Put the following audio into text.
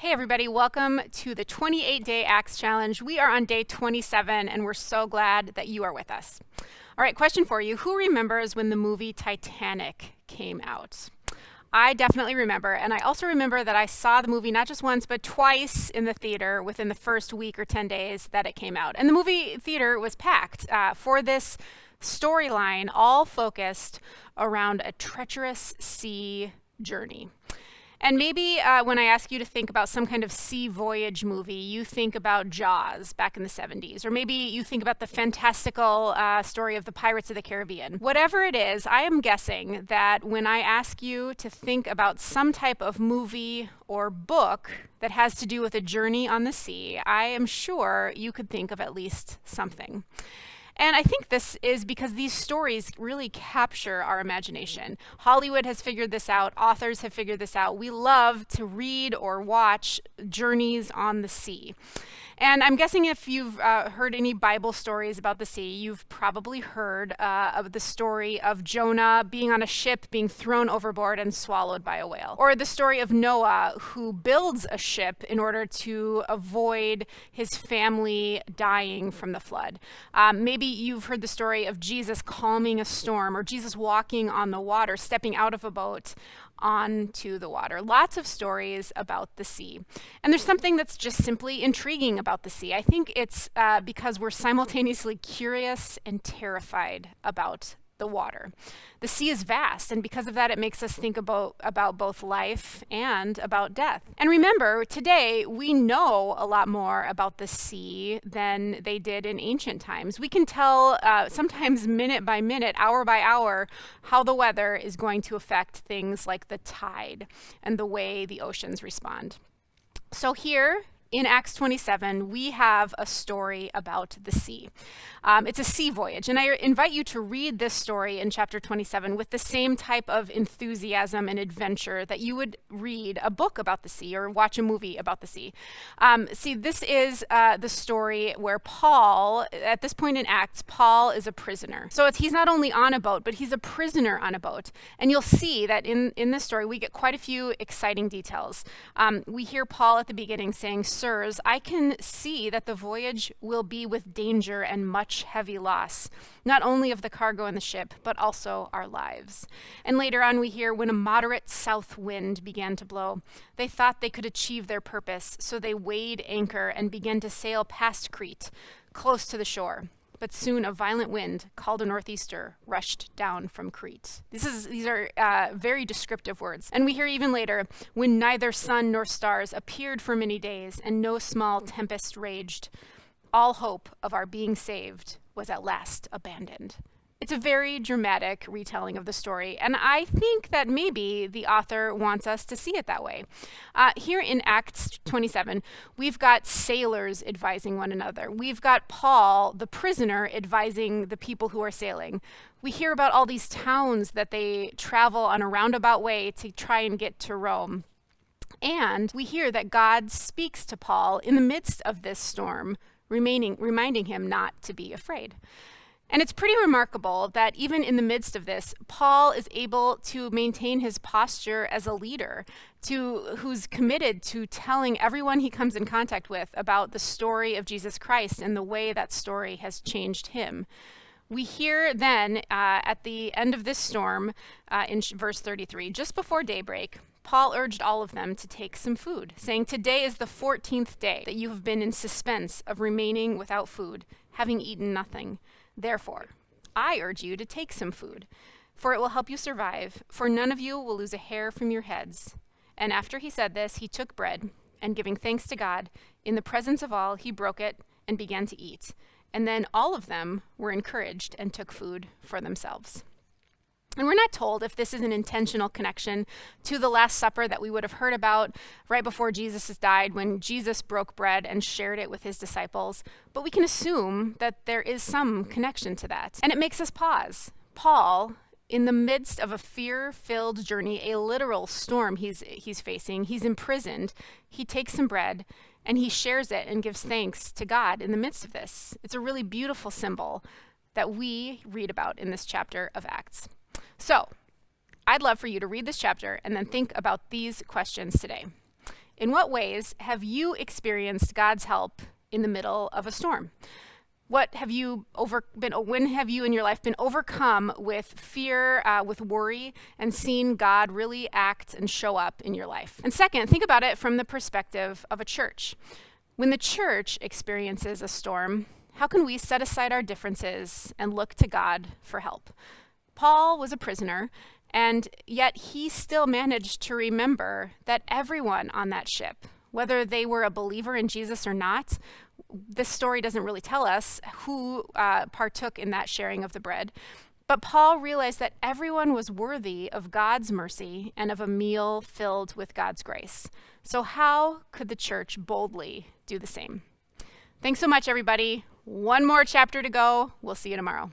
Hey everybody, welcome to the 28-day Acts Challenge. We are on day 27 and we're so glad that you are with us. All right, question for you. Who remembers when the movie Titanic came out? I definitely remember, and I also remember that I saw the movie not just once, but twice in the theater within the first week or 10 days that it came out. And the movie theater was packed for this storyline, all focused around a treacherous sea journey. And maybe when I ask you to think about some kind of sea voyage movie, you think about Jaws back in the 70s. Or maybe you think about the fantastical story of the Pirates of the Caribbean. Whatever it is, I am guessing that when I ask you to think about some type of movie or book that has to do with a journey on the sea, I am sure you could think of at least something. And I think this is because these stories really capture our imagination. Hollywood has figured this out. Authors have figured this out. We love to read or watch journeys on the sea. And I'm guessing if you've heard any Bible stories about the sea, you've probably heard of the story of Jonah being on a ship, being thrown overboard and swallowed by a whale. Or the story of Noah, who builds a ship in order to avoid his family dying from the flood. Maybe you've heard the story of Jesus calming a storm, or Jesus walking on the water, stepping out of a boat onto the water. Lots of stories about the sea. And there's something that's just simply intriguing about the sea. I think it's because we're simultaneously curious and terrified about the water. The sea is vast, and because of that, it makes us think about both life and about death. And remember, today, we know a lot more about the sea than they did in ancient times. We can tell sometimes minute by minute, hour by hour, how the weather is going to affect things like the tide and the way the oceans respond. So here, in Acts 27, we have a story about the sea. It's a sea voyage, and I invite you to read this story in chapter 27 with the same type of enthusiasm and adventure that you would read a book about the sea or watch a movie about the sea. See, this is the story where Paul, at this point in Acts, Paul is a prisoner. So he's not only on a boat, but he's a prisoner on a boat. And you'll see that in this story, we get quite a few exciting details. We hear Paul at the beginning saying, "Sirs, I can see that the voyage will be with danger and much heavy loss, not only of the cargo and the ship, but also our lives." And later on we hear, when a moderate south wind began to blow, they thought they could achieve their purpose, so they weighed anchor and began to sail past Crete, close to the shore. But soon a violent wind, called a northeaster, rushed down from Crete. These are very descriptive words. And we hear even later, when neither sun nor stars appeared for many days, and no small tempest raged, all hope of our being saved was at last abandoned. It's a very dramatic retelling of the story, and I think that maybe the author wants us to see it that way. Here in Acts 27, we've got sailors advising one another. We've got Paul, the prisoner, advising the people who are sailing. We hear about all these towns that they travel on a roundabout way to try and get to Rome. And we hear that God speaks to Paul in the midst of this storm, reminding him not to be afraid. And it's pretty remarkable that even in the midst of this, Paul is able to maintain his posture as a leader who's committed to telling everyone he comes in contact with about the story of Jesus Christ and the way that story has changed him. We hear then at the end of this storm in verse 33, just before daybreak, Paul urged all of them to take some food, saying, "Today is the 14th day that you have been in suspense of remaining without food, having eaten nothing. Therefore, I urge you to take some food, for it will help you survive, for none of you will lose a hair from your heads." And after he said this, he took bread, and giving thanks to God, in the presence of all, he broke it and began to eat. And then all of them were encouraged and took food for themselves. And we're not told if this is an intentional connection to the Last Supper that we would have heard about right before Jesus died, when Jesus broke bread and shared it with his disciples. But we can assume that there is some connection to that. And it makes us pause. Paul, in the midst of a fear-filled journey, a literal storm he's facing, he's imprisoned, he takes some bread and he shares it and gives thanks to God in the midst of this. It's a really beautiful symbol that we read about in this chapter of Acts. So, I'd love for you to read this chapter and then think about these questions today. In what ways have you experienced God's help in the middle of a storm? When have you in your life been overcome with fear, with worry, and seen God really act and show up in your life? And second, think about it from the perspective of a church. When the church experiences a storm, how can we set aside our differences and look to God for help? Paul was a prisoner, and yet he still managed to remember that everyone on that ship, whether they were a believer in Jesus or not, this story doesn't really tell us who partook in that sharing of the bread. But Paul realized that everyone was worthy of God's mercy and of a meal filled with God's grace. So how could the church boldly do the same? Thanks so much, everybody. One more chapter to go. We'll see you tomorrow.